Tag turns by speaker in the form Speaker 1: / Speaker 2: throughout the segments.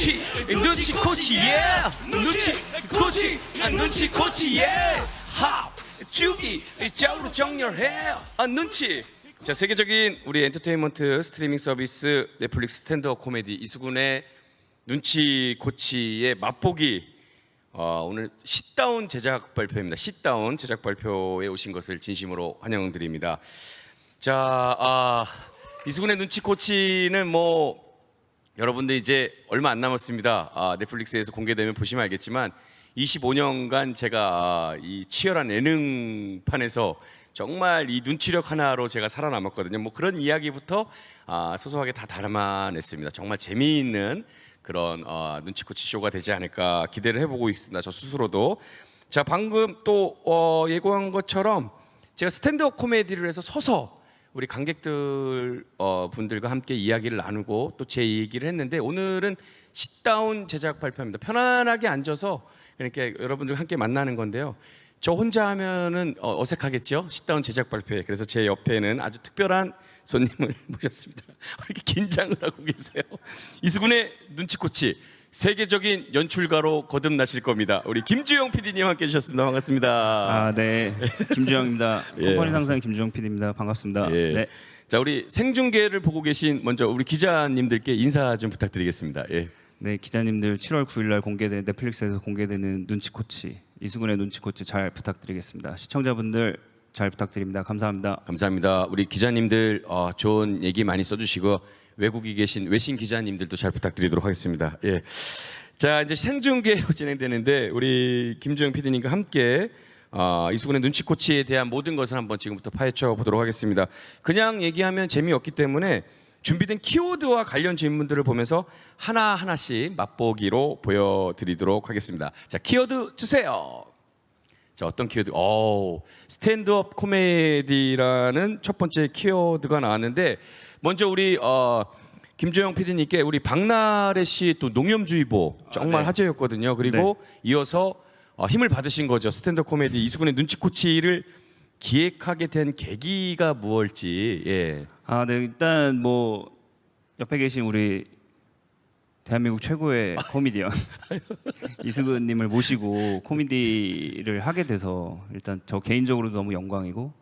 Speaker 1: 눈치 코치 눈치 코치 하 주기 좌우로 정렬해 눈치. 자, 세계적인 우리 엔터테인먼트 스트리밍 서비스 넷플릭스 스탠드업 코미디 이수근의 눈치 코치의 맛보기. 오늘 싯다운 제작 발표입니다. 싯다운 제작 발표에 오신 것을 진심으로 환영드립니다. 자, 이수근의 눈치 코치는 뭐 여러분들 이제 얼마 안 남았습니다. 넷플릭스에서 공개되면 보시면 알겠지만 25년간 제가 이 치열한 예능판에서 정말 이 눈치력 하나로 제가 살아남았거든요. 뭐 그런 이야기부터 소소하게 다 담아냈습니다. 정말 재미있는 그런 눈치 코치 쇼가 되지 않을까 기대를 해보고 있습니다. 저 스스로도. 자, 방금 또 예고한 것처럼 제가 스탠드업 코미디를 해서 서서 우리 관객들 분들과 함께 이야기를 나누고 또 제 얘기를 했는데, 오늘은 싯다운 제작 발표입니다. 편안하게 앉아서 그러니까 여러분들과 함께 만나는 건데요. 저 혼자 하면은 어색하겠죠? 싯다운 제작 발표에. 그래서 제 옆에는 아주 특별한 손님을 모셨습니다. 왜 이렇게 긴장을 하고 계세요? 이수근의 눈치 코치, 세계적인 연출가로 거듭나실 겁니다. 우리 김주영 PD님 함께 해주셨습니다. 반갑습니다.
Speaker 2: 네, 김주영입니다. 컴퍼니 상사의 김주영 PD입니다. 반갑습니다. 네.
Speaker 1: 자, 우리 생중계를 보고 계신 먼저 우리 기자님들께 인사 좀 부탁드리겠습니다.
Speaker 2: 네, 기자님들 7월 9일날 공개된 넷플릭스에서 공개되는 눈치 코치, 이수근의 눈치 코치 잘 부탁드리겠습니다. 시청자분들 잘 부탁드립니다. 감사합니다.
Speaker 1: 감사합니다. 우리 기자님들 좋은 얘기 많이 써주시고 외국에 계신 외신 기자님들도 잘 부탁드리도록 하겠습니다. 자, 이제 생중계로 진행되는데 우리 김주영 PD님과 함께 이수근의 눈치 코치에 대한 모든 것을 한번 지금부터 파헤쳐 보도록 하겠습니다. 그냥 얘기하면 재미없기 때문에 준비된 키워드와 관련 질문들을 보면서 하나하나씩 맛보기로 보여드리도록 하겠습니다. 자, 키워드 주세요. 자, 어떤 키워드? 스탠드업 코미디라는 첫 번째 키워드가 나왔는데, 먼저 우리 김주영 PD님께 우리 박나래 씨 또 농염주의보 정말 화제였거든요. 그리고 이어서 힘을 받으신 거죠. 스탠드업 코미디 이수근의 눈치 코치를 기획하게 된 계기가 무엇일지.
Speaker 2: 네, 일단 뭐 옆에 계신 우리 대한민국 최고의 코미디언 이수근님을 모시고 코미디를 하게 돼서 일단 저 개인적으로도 너무 영광이고,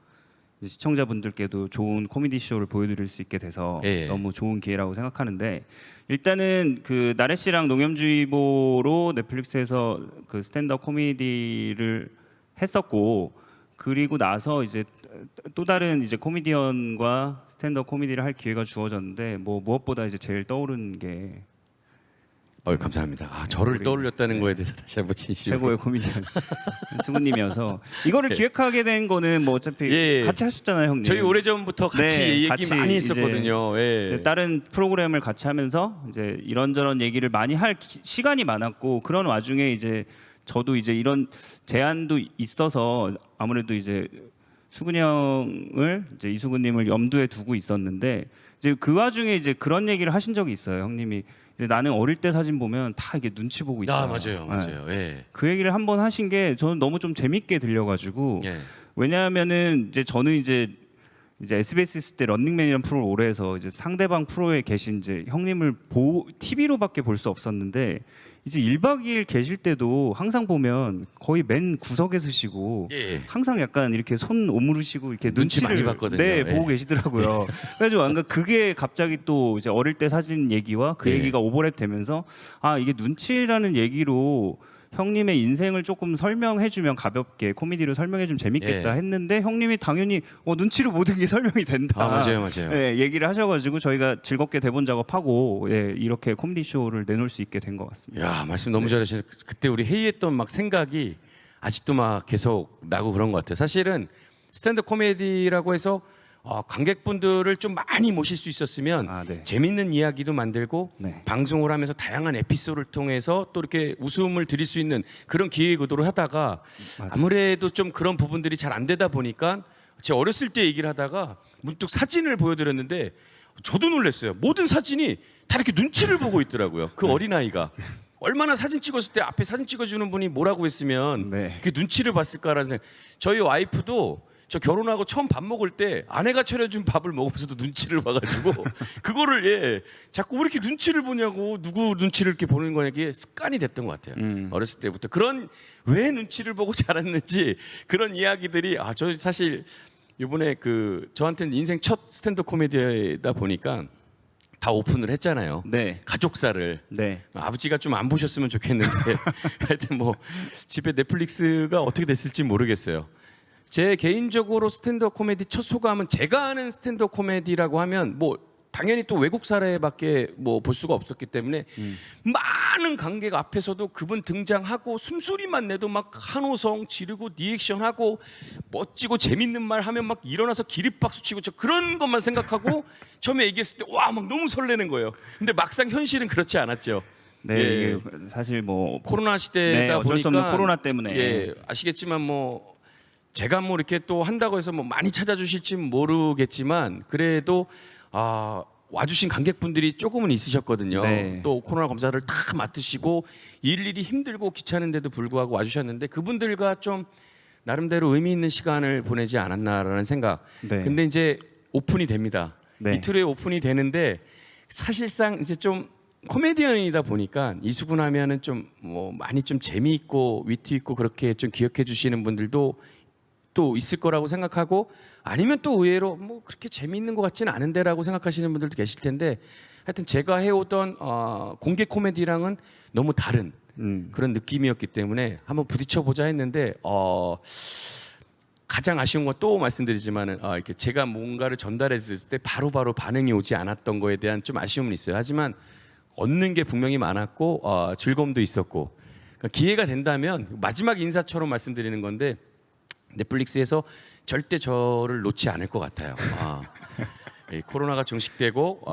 Speaker 2: 시청자분들께도 좋은 코미디 쇼를 보여드릴 수 있게 돼서 너무 좋은 기회라고 생각하는데, 일단은 그 나래 씨랑 농염주의보로 넷플릭스에서 그 스탠드업 코미디를 했었고, 그리고 나서 이제 또 다른 이제 코미디언과 스탠드업 코미디를 할 기회가 주어졌는데, 뭐 무엇보다 이제 제일 떠오르는 게
Speaker 1: 감사합니다. 저를 떠올렸다는 거에 대해서 다시 한번 진심
Speaker 2: 최고의 코미디언 수근님이어서 이거를 기획하게 된 거는 뭐 어차피 같이 하셨잖아요, 형님.
Speaker 1: 저희 오래전부터 같이 얘기
Speaker 2: 같이
Speaker 1: 많이 했었거든요.
Speaker 2: 이제 다른 프로그램을 같이 하면서 이제 이런저런 얘기를 많이 할 시간이 많았고, 그런 와중에 이제 저도 이제 이런 제안도 있어서 아무래도 이제 수근이 형을 이제 이수근님을 염두에 두고 있었는데, 이제 그 와중에 이제 그런 얘기를 하신 적이 있어요, 형님이. 나는 어릴 때 사진 보면 다 이게 눈치 보고 있다.
Speaker 1: 맞아요.
Speaker 2: 그 얘기를 한번 하신 게 저는 너무 좀 재밌게 들려가지고, 왜냐하면은 이제 저는 이제 SBS 있을 때 런닝맨이라는 프로를 오래 해서 이제 상대방 프로에 계신 이제 형님을 TV로밖에 볼 수 없었는데, 이제 1박 2일 계실 때도 항상 보면 거의 맨 구석에 서시고 항상 약간 이렇게 손 오므르시고 이렇게
Speaker 1: 눈치
Speaker 2: 눈치를
Speaker 1: 많이 봤거든요.
Speaker 2: 보고 계시더라고요. 그래가지고 뭔가 그게 갑자기 또 이제 어릴 때 사진 얘기와 그 얘기가 오버랩 되면서 이게 눈치라는 얘기로 형님의 인생을 조금 설명해주면, 가볍게 코미디로 설명해주면 재밌겠다 했는데, 형님이 당연히 눈치로 모든 게 설명이 된다.
Speaker 1: 맞아요.
Speaker 2: 얘기를 하셔가지고 저희가 즐겁게 대본 작업하고 이렇게 코미디 쇼를 내놓을 수 있게 된 것 같습니다.
Speaker 1: 야, 말씀 너무 잘하시네요. 그때 우리 회의했던 막 생각이 아직도 막 계속 나고 그런 것 같아요. 사실은 스탠드 코미디라고 해서 관객분들을 좀 많이 모실 수 있었으면 재밌는 이야기도 만들고 방송을 하면서 다양한 에피소드를 통해서 또 이렇게 웃음을 드릴 수 있는 그런 기획 의도를 하다가 아무래도 좀 그런 부분들이 잘 안 되다 보니까, 제가 어렸을 때 얘기를 하다가 문득 사진을 보여드렸는데 저도 놀랐어요. 모든 사진이 다 이렇게 눈치를 보고 있더라고요. 그 어린아이가 얼마나 사진 찍었을 때 앞에 사진 찍어주는 분이 뭐라고 했으면 그 눈치를 봤을까라는 생각. 저희 와이프도 저 결혼하고 처음 밥 먹을 때 아내가 차려준 밥을 먹으면서도 눈치를 봐가지고 그거를 예 자꾸 왜 이렇게 눈치를 보냐고 누구 눈치를 이렇게 보는 거냐 이게 습관이 됐던 것 같아요. 어렸을 때부터 그런 왜 눈치를 보고 자랐는지 그런 이야기들이 저 사실 이번에 그 저한테는 인생 첫 스탠드 코미디다 보니까 다 오픈을 했잖아요.
Speaker 2: 네.
Speaker 1: 가족사를.
Speaker 2: 네.
Speaker 1: 아버지가 좀 안 보셨으면 좋겠는데 하여튼 뭐 집에 넷플릭스가 어떻게 됐을지 모르겠어요. 제 개인적으로 스탠드업 코미디 첫 소감은 제가 아는 스탠드업 코미디라고 하면 뭐 당연히 또 외국 사례밖에 뭐 볼 수가 없었기 때문에 많은 관객 앞에서도 그분 등장하고 숨소리만 내도 막 한호성 지르고 리액션하고 멋지고 재밌는 말 하면 막 일어나서 기립박수 치고 저 그런 것만 생각하고 처음에 얘기했을 때 와 막 너무 설레는 거예요. 근데 막상 현실은 그렇지 않았죠.
Speaker 2: 네,
Speaker 1: 예.
Speaker 2: 이게 사실 뭐
Speaker 1: 코로나 시대다
Speaker 2: 네, 어쩔 수
Speaker 1: 보니까
Speaker 2: 없는 코로나 때문에
Speaker 1: 예, 아시겠지만 뭐 제가 뭐 이렇게 또 한다고 해서 뭐 많이 찾아주실지 모르겠지만 그래도 와주신 관객분들이 조금은 있으셨거든요.
Speaker 2: 네.
Speaker 1: 또 코로나 검사를 다 맡으시고 일일이 힘들고 귀찮은데도 불구하고 와주셨는데 그분들과 좀 나름대로 의미 있는 시간을 보내지 않았나라는 생각.
Speaker 2: 네.
Speaker 1: 근데 이제 오픈이 됩니다.
Speaker 2: 네.
Speaker 1: 이틀 후에 오픈이 되는데 사실상 이제 좀 코미디언이다 보니까 이수근 하면은 좀 뭐 많이 좀 재미있고 위트 있고 그렇게 좀 기억해 주시는 분들도 또 있을 거라고 생각하고 아니면 또 의외로 뭐 그렇게 재미있는 것 같지는 않은데라고 생각하시는 분들도 계실 텐데 하여튼 제가 해오던 공개 코미디랑은 너무 다른 그런 느낌이었기 때문에 한번 부딪혀 보자 했는데 가장 아쉬운 건 또 말씀드리지만은 이렇게 제가 뭔가를 전달했을 때 바로바로 반응이 오지 않았던 거에 대한 좀 아쉬움은 있어요. 하지만 얻는 게 분명히 많았고 즐거움도 있었고 그러니까 기회가 된다면 마지막 인사처럼 말씀드리는 건데 넷플릭스에서 절대 저를 놓지 않을 것 같아요. 이 코로나가 종식되고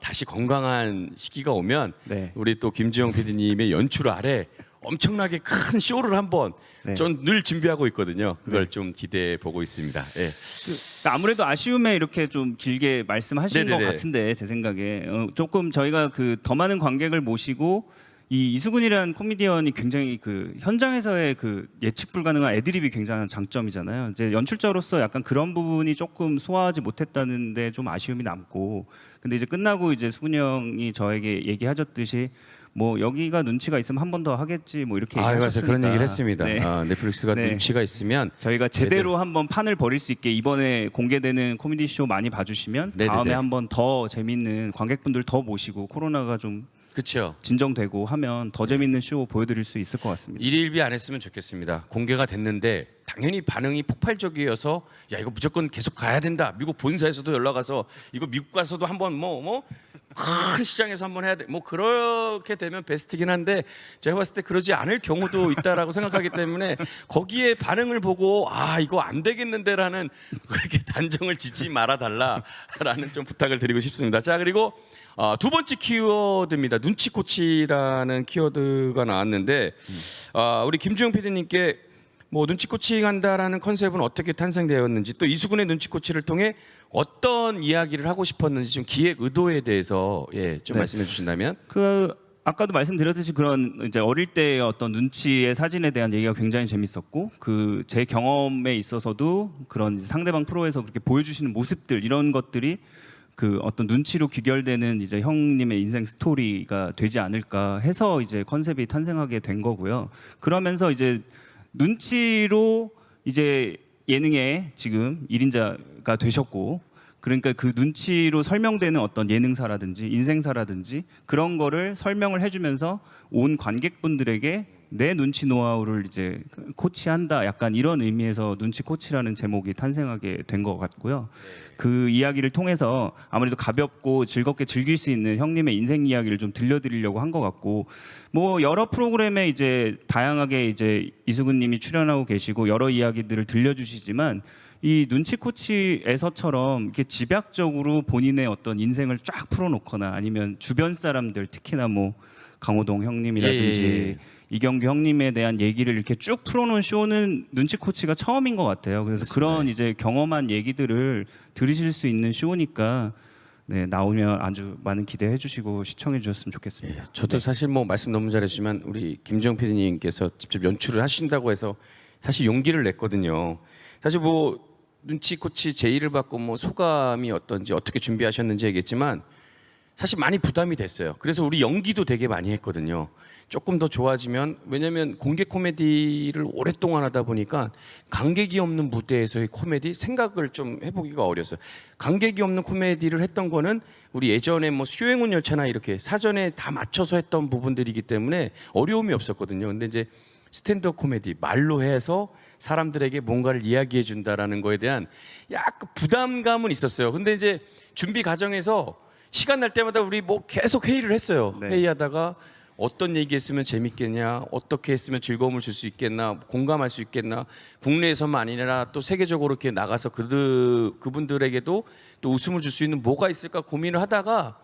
Speaker 1: 다시 건강한 시기가 오면
Speaker 2: 네.
Speaker 1: 우리 또 김주영 PD님의 연출 아래 엄청나게 큰 쇼를 한번
Speaker 2: 네.
Speaker 1: 전 늘 준비하고 있거든요. 그걸 좀 기대해 보고 있습니다. 예.
Speaker 2: 그러니까 아무래도 아쉬움에 이렇게 좀 길게 말씀하신 것
Speaker 1: 네네네.
Speaker 2: 같은데 제 생각에 조금 저희가 그 더 많은 관객을 모시고 이 이수근이라는 코미디언이 굉장히 그 현장에서의 그 예측 불가능한 애드립이 굉장한 장점이잖아요. 이제 연출자로서 약간 그런 부분이 조금 소화하지 못했다는데 좀 아쉬움이 남고 근데 이제 끝나고 이제 수근이 형이 저에게 얘기하셨듯이 뭐 여기가 눈치가 있으면 한 번 더 하겠지 뭐 이렇게
Speaker 1: 맞아요.
Speaker 2: 얘기하셨으니까
Speaker 1: 그런 얘기를 했습니다.
Speaker 2: 네.
Speaker 1: 넷플릭스가
Speaker 2: 네.
Speaker 1: 눈치가 있으면
Speaker 2: 저희가 제대로 한번 판을 벌일 수 있게 이번에 공개되는 코미디 쇼 많이 봐주시면
Speaker 1: 네네네.
Speaker 2: 다음에 한번 더 재밌는 관객분들 더 모시고 코로나가 좀
Speaker 1: 그렇죠.
Speaker 2: 진정되고 하면 더 재밌는 쇼 보여드릴 수 있을 것 같습니다.
Speaker 1: 일일비 안 했으면 좋겠습니다. 공개가 됐는데 당연히 반응이 폭발적이어서 야 이거 무조건 계속 가야 된다. 미국 본사에서도 연락 와서 이거 미국 가서도 한번 큰 시장에서 한번 해야 돼. 뭐 그렇게 되면 베스트긴 한데 제가 봤을 때 그러지 않을 경우도 있다라고 생각하기 때문에 거기에 반응을 보고 이거 안 되겠는데라는 그렇게 단정을 짓지 말아 달라라는 좀 부탁을 드리고 싶습니다. 자 그리고 두 번째 키워드입니다. 눈치코치라는 키워드가 나왔는데 우리 김주영 PD님께 뭐 눈치코치 한다라는 컨셉은 어떻게 탄생되었는지 또 이수근의 눈치코치를 통해 어떤 이야기를 하고 싶었는지 좀 기획 의도에 대해서 좀
Speaker 2: 네.
Speaker 1: 말씀해 주신다면.
Speaker 2: 그 아까도 말씀드렸듯이 그런 이제 어릴 때의 어떤 눈치의 사진에 대한 얘기가 굉장히 재밌었고 그 제 경험에 있어서도 그런 상대방 프로에서 그렇게 보여주시는 모습들 이런 것들이 그 어떤 눈치로 귀결되는 이제 형님의 인생 스토리가 되지 않을까 해서 이제 컨셉이 탄생하게 된 거고요. 그러면서 이제 눈치로 이제 예능에 지금 1인자가 되셨고 그러니까 그 눈치로 설명되는 어떤 예능사라든지 인생사라든지 그런 거를 설명을 해주면서 온 관객분들에게 내 눈치 노하우를 이제 코치한다 약간 이런 의미에서 눈치 코치라는 제목이 탄생하게 된 것 같고요. 그 이야기를 통해서 아무래도 가볍고 즐겁게 즐길 수 있는 형님의 인생 이야기를 좀 들려드리려고 한 것 같고 뭐 여러 프로그램에 이제 다양하게 이제 이수근님이 출연하고 계시고 여러 이야기들을 들려주시지만 이 눈치 코치에서처럼 이렇게 집약적으로 본인의 어떤 인생을 쫙 풀어놓거나 아니면 주변 사람들 특히나 뭐 강호동 형님이라든지
Speaker 1: 예.
Speaker 2: 이경규 형님에 대한 얘기를 이렇게 쭉 풀어놓은 쇼는 눈치 코치가 처음인 것 같아요. 그래서
Speaker 1: 맞습니다.
Speaker 2: 그런 이제 경험한 얘기들을 들으실 수 있는 쇼니까 네, 나오면 아주 많은 기대해 주시고 시청해 주셨으면 좋겠습니다.
Speaker 1: 저도 사실 뭐 말씀 너무 잘해주시면 우리 김주영 PD님께서 직접 연출을 하신다고 해서 사실 용기를 냈거든요. 사실 뭐 눈치코치 제의를 받고 뭐 소감이 어떤지 어떻게 준비하셨는지 얘기했지만 사실 많이 부담이 됐어요. 그래서 우리 연기도 되게 많이 했거든요. 조금 더 좋아지면 왜냐면 공개 코미디를 오랫동안 하다 보니까 관객이 없는 무대에서의 코미디 생각을 좀 해보기가 어렸어요. 관객이 없는 코미디를 했던 거는 우리 예전에 뭐 수요행운 열차나 이렇게 사전에 다 맞춰서 했던 부분들이기 때문에 어려움이 없었거든요. 근데 이제 스탠드업 코미디 말로 해서 사람들에게 뭔가를 이야기해 준다라는 거에 대한 약간 부담감은 있었어요. 근데 이제 준비 과정에서 시간 날 때마다 우리 뭐 계속 회의를 했어요.
Speaker 2: 네.
Speaker 1: 회의하다가 어떤 얘기했으면 재밌겠냐, 어떻게 했으면 즐거움을 줄 수 있겠나, 공감할 수 있겠나, 국내에서만 아니라 또 세계적으로 이렇게 나가서 그분들에게도 또 웃음을 줄 수 있는 뭐가 있을까 고민을 하다가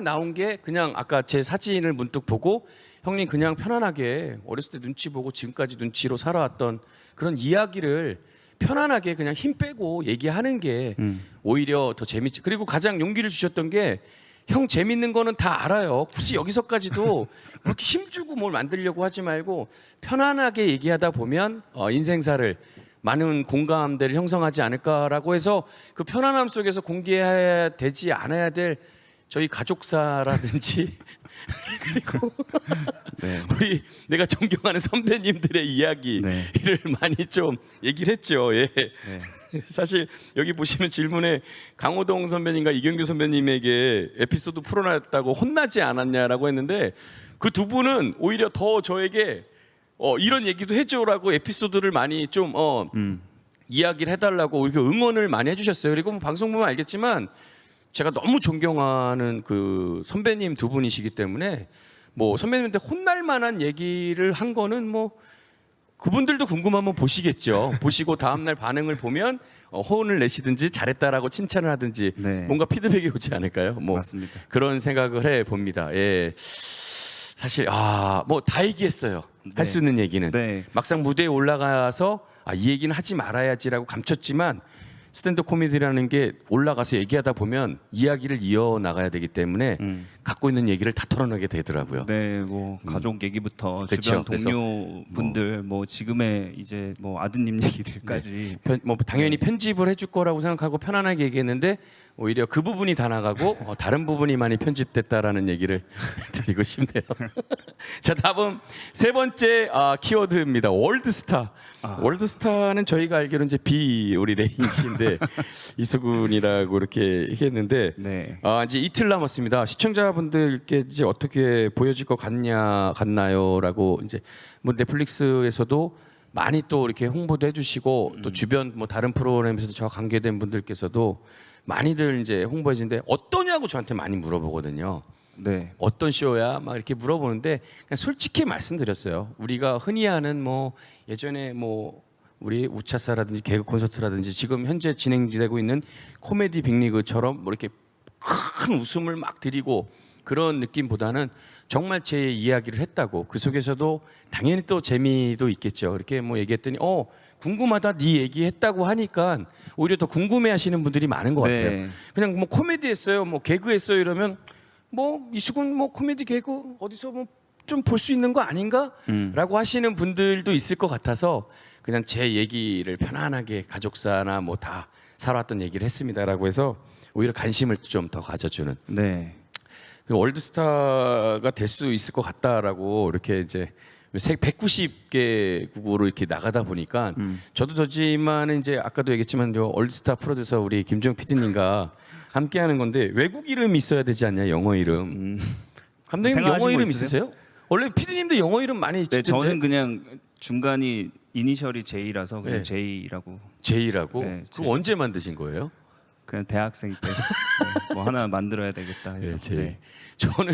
Speaker 1: 나온 게 그냥 아까 제 사진을 문득 보고 형님 그냥 편안하게 어렸을 때 눈치 보고 지금까지 눈치로 살아왔던 그런 이야기를 편안하게 그냥 힘 빼고 얘기하는 게 오히려 더 재밌지. 그리고 가장 용기를 주셨던 게 형 재밌는 거는 다 알아요. 굳이 여기서까지도 그렇게 힘주고 뭘 만들려고 하지 말고 편안하게 얘기하다 보면 인생사를 많은 공감대를 형성하지 않을까라고 해서 그 편안함 속에서 공개해야 되지 않아야 될 저희 가족사라든지 그리고
Speaker 2: 네.
Speaker 1: 우리 내가 존경하는 선배님들의 이야기를
Speaker 2: 네.
Speaker 1: 많이 좀 얘기를 했죠. 예.
Speaker 2: 네.
Speaker 1: 사실 여기 보시면 질문에 강호동 선배님과 이경규 선배님에게 에피소드 풀어놨다고 혼나지 않았냐라고 했는데 그 두 분은 오히려 더 저에게 이런 얘기도 해줘라고 에피소드를 많이 좀 이야기를 해달라고 이렇게 응원을 많이 해주셨어요. 그리고 뭐 방송 보면 알겠지만 제가 너무 존경하는 그 선배님 두 분이시기 때문에 뭐 선배님한테 혼날 만한 얘기를 한 거는 뭐 그분들도 궁금하면 보시겠죠. 보시고 다음날 반응을 보면 호응을 내시든지 잘했다라고 칭찬을 하든지
Speaker 2: 네.
Speaker 1: 뭔가 피드백이 오지 않을까요? 뭐
Speaker 2: 맞습니다.
Speaker 1: 그런 생각을 해 봅니다. 예. 사실 뭐 다 얘기했어요.
Speaker 2: 네.
Speaker 1: 할 수 있는 얘기는
Speaker 2: 네.
Speaker 1: 막상 무대에 올라가서 이 얘기는 하지 말아야지라고 감췄지만 스탠드 코미디라는 게 올라가서 얘기하다 보면 이야기를 이어 나가야 되기 때문에 갖고 있는 얘기를 다 털어내게 되더라고요.
Speaker 2: 네, 뭐 가족 얘기부터
Speaker 1: 그쵸.
Speaker 2: 주변
Speaker 1: 그래서
Speaker 2: 동료분들, 뭐 지금의 이제 뭐 아드님 얘기들까지.
Speaker 1: 뭐 당연히 편집을 해줄 거라고 생각하고 편안하게 얘기했는데 오히려 그 부분이 다 나가고 다른 부분이 많이 편집됐다라는 얘기를 드리고 싶네요. 자, 다음 세 번째 키워드입니다. 월드스타. 월드스타는 저희가 알기로 이제 우리 레인 씨인데 이수근이라고 이렇게 했는데
Speaker 2: 네.
Speaker 1: 이제 이틀 남았습니다. 시청자분들께 이제 어떻게 보여질 것 같나요라고 이제 뭐 넷플릭스에서도 많이 또 이렇게 홍보도 해주시고 또 주변 뭐 다른 프로그램에서도 저 관계된 분들께서도 많이들 이제 홍보해 주는데 어떠냐고 저한테 많이 물어보거든요.
Speaker 2: 네.
Speaker 1: 어떤 쇼야? 막 이렇게 물어보는데 그냥 솔직히 말씀드렸어요. 우리가 흔히 하는 뭐 예전에 뭐 우리 우차사라든지 개그 콘서트라든지 지금 현재 진행되고 있는 코미디 빅리그처럼 뭐 이렇게 큰 웃음을 막 드리고 그런 느낌보다는 정말 제 이야기를 했다고 그 속에서도 당연히 또 재미도 있겠죠. 이렇게 뭐 얘기했더니 궁금하다 네 얘기했다고 하니까 오히려 더 궁금해하시는 분들이 많은 것 같아요.
Speaker 2: 네.
Speaker 1: 그냥 뭐 코미디 했어요, 뭐 개그 했어요 이러면 뭐 이수근 뭐 코미디 개그 어디서 뭐 좀 볼 수 있는 거 아닌가?라고 하시는 분들도 있을 것 같아서 그냥 제 얘기를 편안하게 가족사나 뭐 다 살아왔던 얘기를 했습니다라고 해서 오히려 관심을 좀 더 가져주는
Speaker 2: 네.
Speaker 1: 그 월드스타가 될 수 있을 것 같다라고 이렇게 이제 190개국으로 이렇게 나가다 보니까 저도 저지만은 이제 아까도 얘기했지만 저 월드스타 프로듀서 우리 김주영 PD님과 함께하는 건데 외국 이름이 있어야 되지 않냐 영어 이름. 감독님
Speaker 2: 생각하신
Speaker 1: 영어
Speaker 2: 거
Speaker 1: 이름
Speaker 2: 있으세요?
Speaker 1: 있으세요? 원래 PD님도 영어 이름 많이
Speaker 2: 네,
Speaker 1: 짓던데.
Speaker 2: 저는 그냥 중간이 이니셜이 J라서 그냥
Speaker 1: 네.
Speaker 2: J라고.
Speaker 1: 제이라고.
Speaker 2: 네,
Speaker 1: 그거
Speaker 2: 제이.
Speaker 1: 언제 만드신 거예요?
Speaker 2: 그냥 대학생 때 뭐 하나 만들어야 되겠다 해서.
Speaker 1: 제이.
Speaker 2: 네.
Speaker 1: 저는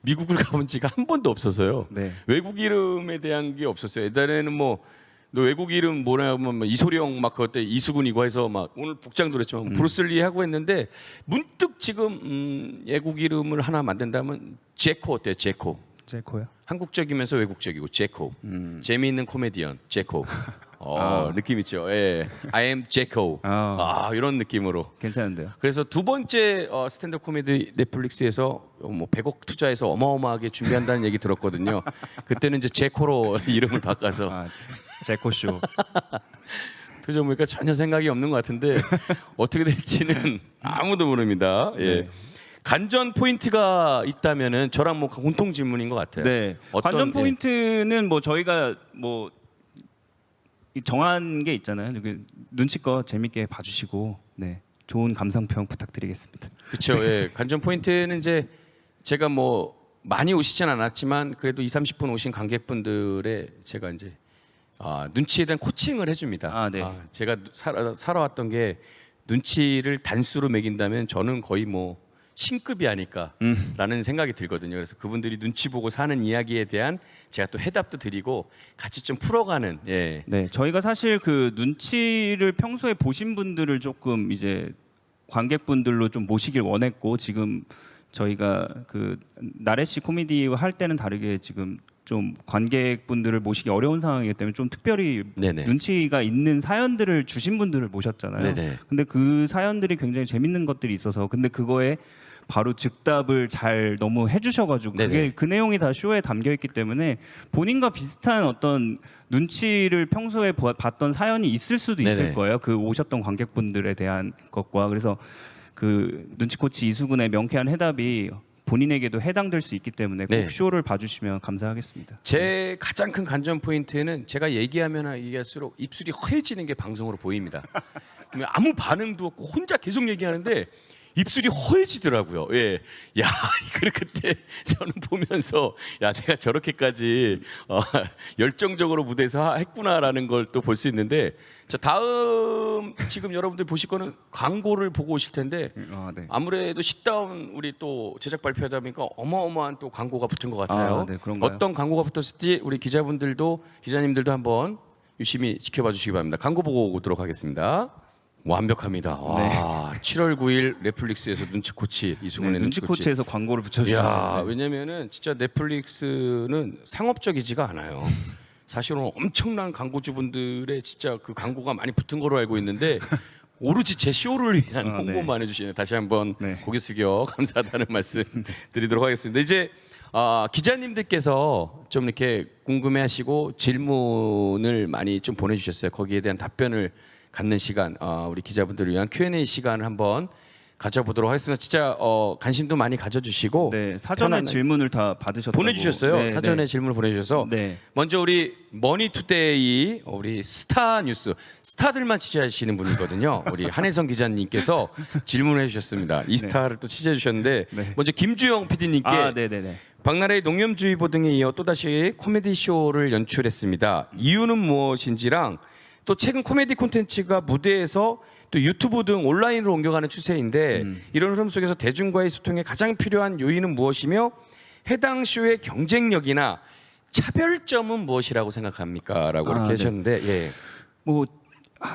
Speaker 1: 미국을 가본 지가 한 번도 없어서요.
Speaker 2: 네.
Speaker 1: 외국 이름에 대한 게 없었어요. 옛날에는 뭐 너 외국 이름 뭐라 하면 뭐 이소령 막 그때 이수근이고 해서 막 오늘 복장도 그랬지만 브루슬리 하고 했는데 문득 지금 외국 이름을 하나 만든다면 제코 어때요? 제코.
Speaker 2: 제코요?
Speaker 1: 한국적이면서 외국적이고 제코. 재미있는 코미디언 제코. 느낌 있죠. 예. I am 제코. 이런 느낌으로.
Speaker 2: 괜찮은데요?
Speaker 1: 그래서 두 번째 스탠드업 코미디 넷플릭스에서 뭐 100억 투자해서 어마어마하게 준비한다는 얘기 들었거든요. 그때는 이제 제코로 이름을 바꿔서
Speaker 2: 제코 쇼.
Speaker 1: 표정 보니까 전혀 생각이 없는 것 같은데 어떻게 될지는 아무도 모릅니다. 예.
Speaker 2: 네.
Speaker 1: 간전 포인트가 있다면은 저랑 뭐 공통 질문인 것 같아요.
Speaker 2: 네. 관전 포인트는 뭐 저희가 뭐 정한 게 있잖아요. 눈치껏 재밌게 봐주시고 네. 좋은 감상평 부탁드리겠습니다.
Speaker 1: 그렇죠. 예. 관전 포인트는 이제 제가 뭐 많이 오시진 않았지만 그래도 20-30분 오신 관객분들의 제가 이제 눈치에 대한 코칭을 해줍니다.
Speaker 2: 네.
Speaker 1: 제가 살아왔던 게 눈치를 단수로 매긴다면 저는 거의 뭐 신급이 아닐까라는 생각이 들거든요. 그래서 그분들이 눈치 보고 사는 이야기에 대한 제가 또 해답도 드리고 같이 좀 풀어가는. 예.
Speaker 2: 네, 저희가 사실 그 눈치를 평소에 보신 분들을 조금 이제 관객분들로 좀 모시길 원했고 지금 저희가 그 나래 씨 코미디와 할 때는 다르게 지금 좀 관객분들을 모시기 어려운 상황이기 때문에 좀 특별히
Speaker 1: 네네.
Speaker 2: 눈치가 있는 사연들을 주신 분들을 모셨잖아요.
Speaker 1: 네네.
Speaker 2: 근데 그 사연들이 굉장히 재밌는 것들이 있어서 근데 그거에 바로 즉답을 잘 너무 해주셔가지고
Speaker 1: 네네.
Speaker 2: 그게 그 내용이 다 쇼에 담겨 있기 때문에 본인과 비슷한 어떤 눈치를 평소에 봤던 사연이 있을 수도 있을
Speaker 1: 네네.
Speaker 2: 거예요. 그 오셨던 관객분들에 대한 것과 그래서 그 눈치 코치 이수근의 명쾌한 해답이 본인에게도 해당될 수 있기 때문에 꼭
Speaker 1: 네.
Speaker 2: 쇼를 봐주시면 감사하겠습니다.
Speaker 1: 제 가장 큰 관전 포인트는 제가 얘기하면 얘기할수록 입술이 허해지는 게 방송으로 보입니다. 아무 반응도 없고 혼자 계속 얘기하는데 입술이 허해지더라고요. 예, 야 이걸 그때 저는 보면서 야 내가 저렇게까지 열정적으로 무대에서 했구나라는 걸 또 볼 수 있는데 자 다음 지금 여러분들 보실 거는 광고를 보고 오실 텐데
Speaker 2: 네.
Speaker 1: 아무래도 싯다운 우리 또 제작 발표하다 보니까 어마어마한 또 광고가 붙은 것 같아요.
Speaker 2: 네, 그런가요?
Speaker 1: 어떤 광고가 붙었을지 우리 기자님들도 한번 유심히 지켜봐 주시기 바랍니다. 광고 보고 오도록 하겠습니다. 완벽합니다. 와, 7월 9일 넷플릭스에서 눈치코치 이수근의
Speaker 2: 네, 눈치
Speaker 1: 눈치코치.
Speaker 2: 코치에서 광고를
Speaker 1: 야,
Speaker 2: 붙여주셨는데
Speaker 1: 왜냐면은 진짜 넷플릭스는 상업적이지가 않아요. 사실은 엄청난 광고주분들의 진짜 그 광고가 많이 붙은 거로 알고 있는데 오로지 제 쇼를 위한 홍보만 해주시네요. 다시 한번 고개 숙여 감사하다는 말씀 드리도록 하겠습니다. 이제 기자님들께서 좀 이렇게 궁금해하시고 질문을 많이 좀 보내주셨어요. 거기에 대한 답변을 갖는 시간, 우리 기자분들을 위한 Q&A 시간을 한번 가져보도록 하겠습니다. 진짜 관심도 많이 가져주시고
Speaker 2: 네, 사전에 질문을 다 받으셨다고
Speaker 1: 보내주셨어요.
Speaker 2: 네,
Speaker 1: 사전에
Speaker 2: 네.
Speaker 1: 질문을 보내주셔서
Speaker 2: 네.
Speaker 1: 먼저 우리 머니투데이 우리 스타 뉴스 스타들만 취재하시는 분이거든요. 우리 한혜성 기자님께서 질문을 해주셨습니다. 이 스타를 또 취재해 주셨는데
Speaker 2: 네.
Speaker 1: 먼저 김주영 PD님께
Speaker 2: 네네네.
Speaker 1: 박나래의 농염주의보 등에 이어 또다시 코미디 쇼를 연출했습니다. 이유는 무엇인지랑 또 최근 코미디 콘텐츠가 무대에서 또 유튜브 등 온라인으로 옮겨가는 추세인데 이런 흐름 속에서 대중과의 소통에 가장 필요한 요인은 무엇이며 해당 쇼의 경쟁력이나 차별점은 무엇이라고 생각합니까? 라고 이렇게
Speaker 2: 네.
Speaker 1: 하셨는데 예.
Speaker 2: 뭐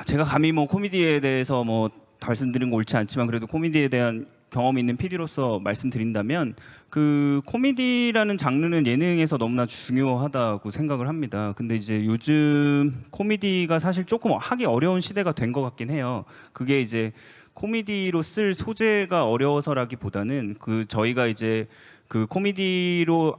Speaker 2: 제가 감히 뭐 코미디에 대해서 뭐 말씀드린 거 옳지 않지만 그래도 코미디에 대한 경험이 있는 PD로서 말씀드린다면 그 코미디라는 장르는 예능에서 너무나 중요하다고 생각을 합니다. 근데 이제 요즘 코미디가 사실 조금 하기 어려운 시대가 된 것 같긴 해요. 그게 이제 코미디로 쓸 소재가 어려워서라기보다는 그 저희가 이제 그 코미디로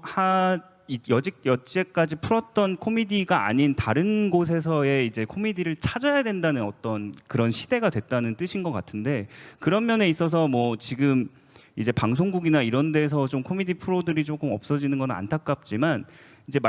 Speaker 2: 여태까지 풀었던 코미디가 아닌 다른 곳에서의 이제 코미디를 찾아야 된다는 어떤 그런 시대가 됐다는 뜻인 것 같은데 그런 면에 있어서 뭐 지금 이제 방송국이나 이런 데서 좀 코미디 프로들이 조금 없어지는 건 안타깝지만 이제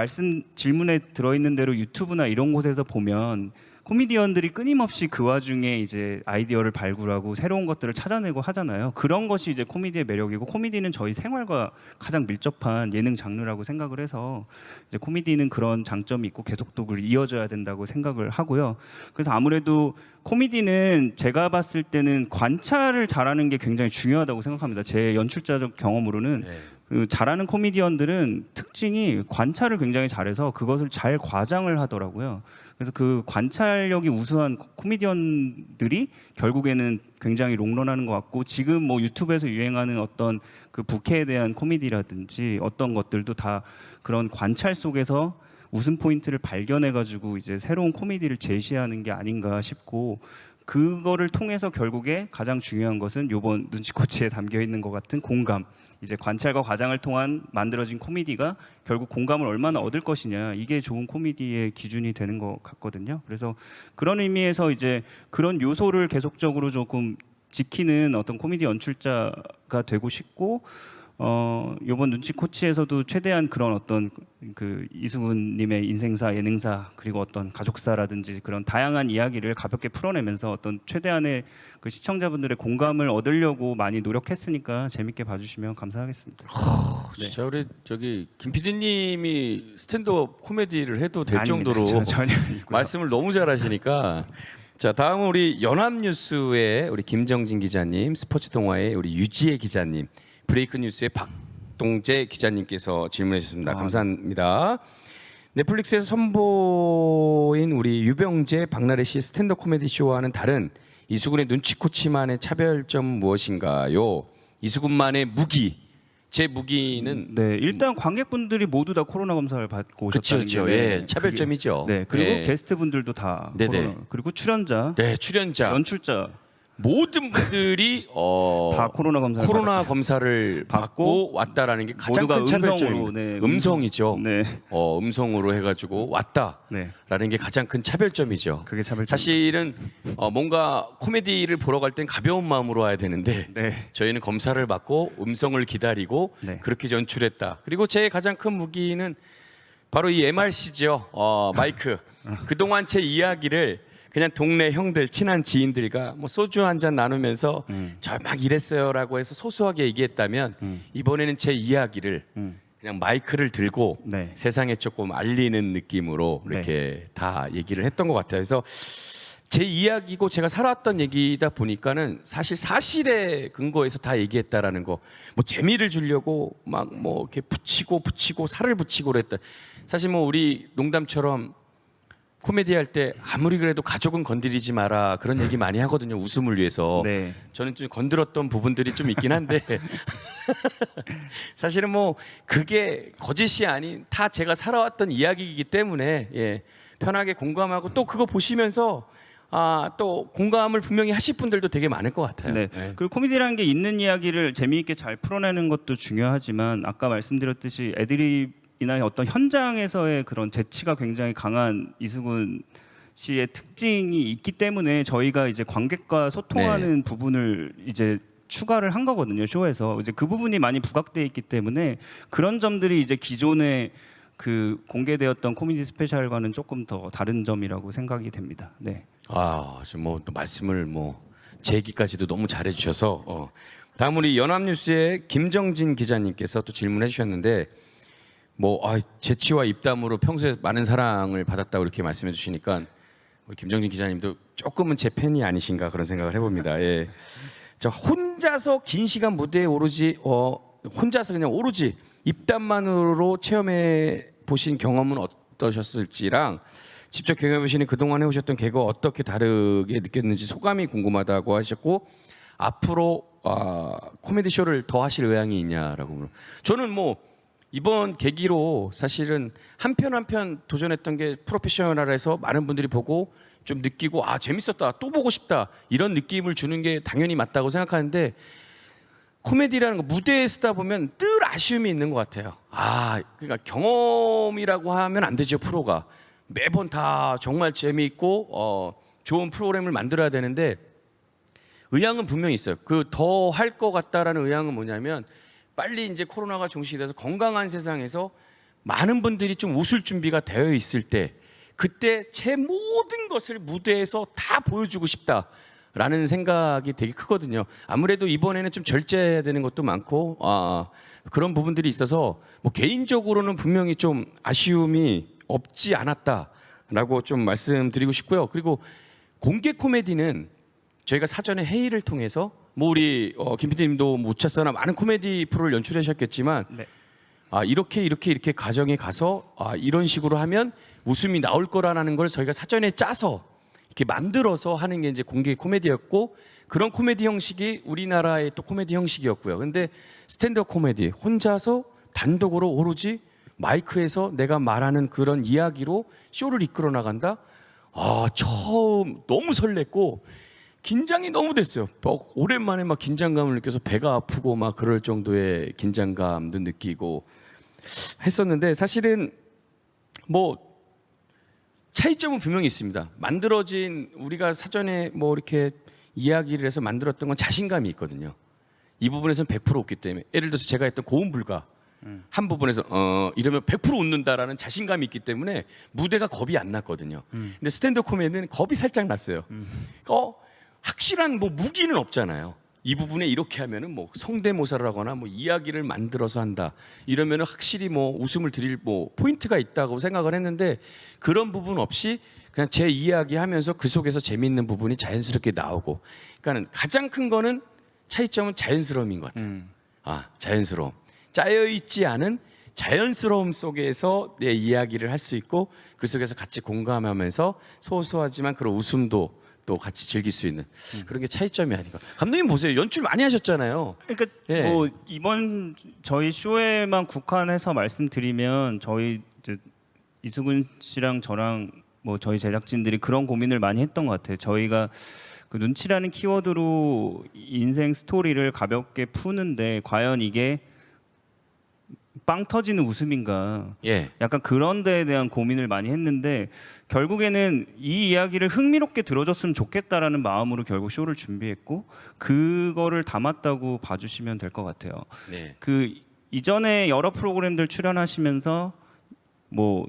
Speaker 2: 질문에 들어있는 대로 유튜브나 이런 곳에서 보면 코미디언들이 끊임없이 그 와중에 이제 아이디어를 발굴하고 새로운 것들을 찾아내고 하잖아요. 그런 것이 이제 코미디의 매력이고 코미디는 저희 생활과 가장 밀접한 예능 장르라고 생각을 해서 이제 코미디는 그런 장점이 있고 계속도 이어져야 된다고 생각을 하고요. 그래서 아무래도 코미디는 제가 봤을 때는 관찰을 잘하는 게 굉장히 중요하다고 생각합니다. 제 연출자적 경험으로는 그 잘하는 코미디언들은 특징이 관찰을 굉장히 잘해서 그것을 잘 과장을 하더라고요. 그래서 그 관찰력이 우수한 코미디언들이 결국에는 굉장히 롱런하는 것 같고 지금 뭐 유튜브에서 유행하는 어떤 그 부캐에 대한 코미디라든지 어떤 것들도 다 그런 관찰 속에서 웃음 포인트를 발견해가지고 이제 새로운 코미디를 제시하는 게 아닌가 싶고 그거를 통해서 결국에 가장 중요한 것은 요번 눈치코치에 담겨 있는 것 같은 공감. 이제 관찰과 과장을 통한 만들어진 코미디가 결국 공감을 얼마나 얻을 것이냐, 이게 좋은 코미디의 기준이 되는 것 같거든요. 그래서 그런 의미에서 이제 그런 요소를 계속적으로 조금 지키는 어떤 코미디 연출자가 되고 싶고, 이번 눈치 코치에서도 최대한 그런 어떤 그 이수근님의 인생사, 예능사, 그리고 어떤 가족사라든지 그런 다양한 이야기를 가볍게 풀어내면서 어떤 최대한의 그 시청자분들의 공감을 얻으려고 많이 노력했으니까 재밌게 봐주시면 감사하겠습니다.
Speaker 1: 진짜 우리 저기 김 PD님이 스탠드업 코미디를 해도 될
Speaker 2: 아닙니다.
Speaker 1: 정도로
Speaker 2: 전혀 아니고요.
Speaker 1: 말씀을 너무 잘하시니까. 자, 다음은 우리 연합뉴스의 우리 김정진 기자님, 스포츠 동화의 우리 유지혜 기자님, 브레이크 뉴스의 박동재 기자님께서 질문해 주셨습니다. 감사합니다. 넷플릭스에서 선보인 우리 유병재, 박나래 씨의 스탠드업 코미디 쇼와는 다른 이수근의 눈치코치만의 차별점 무엇인가요? 이수근만의 무기. 제 무기는
Speaker 2: 네, 일단 관객분들이 모두 다 코로나 검사를 받고 오셨다는
Speaker 1: 그렇죠.
Speaker 2: 게
Speaker 1: 예, 차별점이죠.
Speaker 2: 네, 그리고
Speaker 1: 예.
Speaker 2: 게스트분들도 다
Speaker 1: 네네.
Speaker 2: 코로나, 그리고 출연자,
Speaker 1: 네, 출연자
Speaker 2: 연출자
Speaker 1: 모든 분들이
Speaker 2: 다 코로나 검사를
Speaker 1: 코로나 검사를 받고 왔다라는 게 가장
Speaker 2: 모두가
Speaker 1: 큰 차별점입니다.
Speaker 2: 음성으로, 네,
Speaker 1: 음성이죠.
Speaker 2: 네,
Speaker 1: 음성으로 해가지고 왔다라는
Speaker 2: 네,
Speaker 1: 게 가장 큰 차별점이죠.
Speaker 2: 그게 차별점.
Speaker 1: 사실은 뭔가 코미디를 보러 갈 땐 가벼운 마음으로 와야 되는데
Speaker 2: 네,
Speaker 1: 저희는 검사를 받고 음성을 기다리고
Speaker 2: 네.
Speaker 1: 그렇게 연출했다. 그리고 제 가장 큰 무기는 바로 이 MRC죠. 마이크. 그동안 제 이야기를 그냥 동네 형들, 친한 지인들과 뭐 소주 한 잔 나누면서 저 막 이랬어요라고 해서 소소하게 얘기했다면 이번에는 제 이야기를 그냥 마이크를 들고
Speaker 2: 네.
Speaker 1: 세상에 조금 알리는 느낌으로 이렇게 다 얘기를 했던 것 같아요. 그래서 제 이야기고 제가 살아왔던 얘기다 보니까는 사실 사실에 근거해서 다 얘기했다라는 거, 뭐 재미를 주려고 막 뭐 이렇게 붙이고 살을 붙이고 그랬다. 사실 뭐 우리 농담처럼 코미디 할 때 아무리 그래도 가족은 건드리지 마라 그런 얘기 많이 하거든요. 웃음을 위해서.
Speaker 2: 네.
Speaker 1: 저는 좀 건드렸던 부분들이 좀 있긴 한데 사실은 뭐 그게 거짓이 아닌 다 제가 살아왔던 이야기이기 때문에 예, 편하게 공감하고 또 그거 보시면서 또 공감을 분명히 하실 분들도 되게 많을 것 같아요.
Speaker 2: 네.
Speaker 1: 예.
Speaker 2: 그리고 코미디라는 게 있는 이야기를 재미있게 잘 풀어내는 것도 중요하지만 아까 말씀드렸듯이 애드립이나 어떤 현장에서의 그런 재치가 굉장히 강한 이수근 씨의 특징이 있기 때문에 저희가 이제 관객과 소통하는 부분을 이제 추가를 한 거거든요. 쇼에서 이제 그 부분이 많이 부각돼 있기 때문에 그런 점들이 이제 기존에 그 공개되었던 코미디 스페셜과는 조금 더 다른 점이라고 생각이 됩니다. 네.
Speaker 1: 지금 뭐또 말씀을 뭐 제 얘기까지도 너무 잘해주셔서 다음 우리 연합뉴스의 김정진 기자님께서 또 질문해 주셨는데 뭐 재치와 입담으로 평소에 많은 사랑을 받았다고 이렇게 말씀해 주시니까 우리 김정진 기자님도 조금은 제 팬이 아니신가 그런 생각을 해봅니다. 예. 저 혼자서 긴 시간 무대에 오로지 혼자서 그냥 오로지 입담만으로 체험해 보신 경험은 어떠셨을지랑 직접 경험해 보시는 그동안 해오셨던 개그와 어떻게 다르게 느꼈는지 소감이 궁금하다고 하셨고 앞으로 코미디 쇼를 더 하실 의향이 있냐라고. 저는 뭐 이번 계기로 사실은 한 편 한 편 도전했던 게 프로페셔널해서 많은 분들이 보고 좀 느끼고 재밌었다 또 보고 싶다 이런 느낌을 주는 게 당연히 맞다고 생각하는데 코미디라는 거 무대에 쓰다 보면 늘 아쉬움이 있는 것 같아요. 그러니까 경험이라고 하면 안 되죠. 프로가 매번 다 정말 재미있고 좋은 프로그램을 만들어야 되는데 의향은 분명히 있어요. 그 더 할 것 같다라는 의향은 뭐냐면 빨리 이제 코로나가 종식이 돼서 건강한 세상에서 많은 분들이 좀 웃을 준비가 되어 있을 때 그때 제 모든 것을 무대에서 다 보여주고 싶다라는 생각이 되게 크거든요. 아무래도 이번에는 좀 절제해야 되는 것도 많고 그런 부분들이 있어서 뭐 개인적으로는 분명히 좀 아쉬움이 없지 않았다라고 좀 말씀드리고 싶고요. 그리고 공개 코미디는 저희가 사전에 회의를 통해서 뭐 우리 김 PD님도 우차사나 많은 코미디 프로를 연출하셨겠지만
Speaker 2: 네.
Speaker 1: 이렇게 가정에 가서 이런 식으로 하면 웃음이 나올 거라는 걸 저희가 사전에 짜서 이렇게 만들어서 하는 게 이제 공개 코미디였고 그런 코미디 형식이 우리나라의 또 코미디 형식이었고요. 근데 스탠드업 코미디 혼자서 단독으로 오로지 마이크에서 내가 말하는 그런 이야기로 쇼를 이끌어 나간다. 처음 너무 설렜고 긴장이 너무 됐어요. 막 오랜만에 막 긴장감을 느껴서 배가 아프고 막 그럴 정도의 긴장감도 느끼고 했었는데 사실은 뭐 차이점은 분명히 있습니다. 만들어진 우리가 사전에 뭐 이렇게 이야기를 해서 만들었던 건 자신감이 있거든요. 이 부분에서는 100% 웃기 때문에 예를 들어서 제가 했던 고음 불가 한 부분에서 이러면 100% 웃는다라는 자신감이 있기 때문에 무대가 겁이 안 났거든요. 근데 스탠드업 코미디는 겁이 살짝 났어요. 확실한 뭐 무기는 없잖아요. 이 부분에 이렇게 하면은 뭐 성대모사를 하거나 뭐 이야기를 만들어서 한다 이러면은 확실히 뭐 웃음을 드릴 뭐 포인트가 있다고 생각을 했는데 그런 부분 없이 그냥 제 이야기 하면서 그 속에서 재밌는 부분이 자연스럽게 나오고 그러니까는 가장 큰 거는 차이점은 자연스러움인 것 같아요. 자연스러움. 짜여 있지 않은 자연스러움 속에서 내 이야기를 할 수 있고 그 속에서 같이 공감하면서 소소하지만 그런 웃음도 또 같이 즐길 수 있는 그런 게 차이점이 아닌가. 감독님 보세요. 연출 많이 하셨잖아요.
Speaker 2: 그러니까
Speaker 1: 예.
Speaker 2: 뭐 이번 저희 쇼에만 국한해서 말씀드리면 저희 이제 이수근 씨랑 저랑 뭐 저희 제작진들이 그런 고민을 많이 했던 것 같아요. 저희가 그 눈치라는 키워드로 인생 스토리를 가볍게 푸는데 과연 이게 빵 터지는 웃음인가?
Speaker 1: 예.
Speaker 2: 약간 그런 데에 대한 고민을 많이 했는데 결국에는 이 이야기를 흥미롭게 들어줬으면 좋겠다라는 마음으로 결국 쇼를 준비했고 그거를 담았다고 봐주시면 될 것 같아요.
Speaker 1: 네.
Speaker 2: 그 이전에 여러 프로그램들 출연하시면서 뭐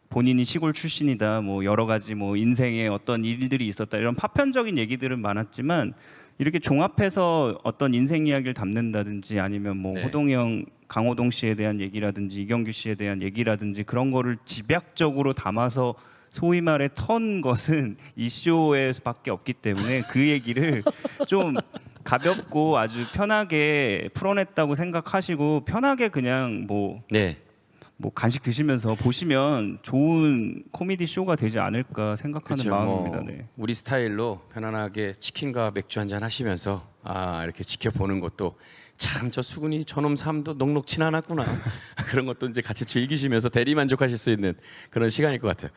Speaker 2: 본인이 시골 출신이다, 뭐 여러 가지 뭐 인생에 어떤 일들이 있었다 이런 파편적인 얘기들은 많았지만 이렇게 종합해서 어떤 인생 이야기를 담는다든지 아니면 뭐
Speaker 1: 네.
Speaker 2: 호동이 형, 강호동 씨에 대한 얘기라든지 이경규 씨에 대한 얘기라든지 그런 거를 집약적으로 담아서 소위 말해 턴 것은 이 쇼에서밖에 없기 때문에 그 얘기를 좀 가볍고 아주 편하게 풀어냈다고 생각하시고 편하게 그냥 뭐
Speaker 1: 네.
Speaker 2: 간식 드시면서 보시면 좋은 코미디 쇼가 되지 않을까 생각하는
Speaker 1: 그쵸,
Speaker 2: 마음입니다.
Speaker 1: 뭐
Speaker 2: 네.
Speaker 1: 우리 스타일로 편안하게 치킨과 맥주 한잔 하시면서 이렇게 지켜보는 것도 참 저 수근이 저놈 삶도 녹록치 않았구나 그런 것도 이제 같이 즐기시면서 대리 만족하실 수 있는 그런 시간일 것 같아요.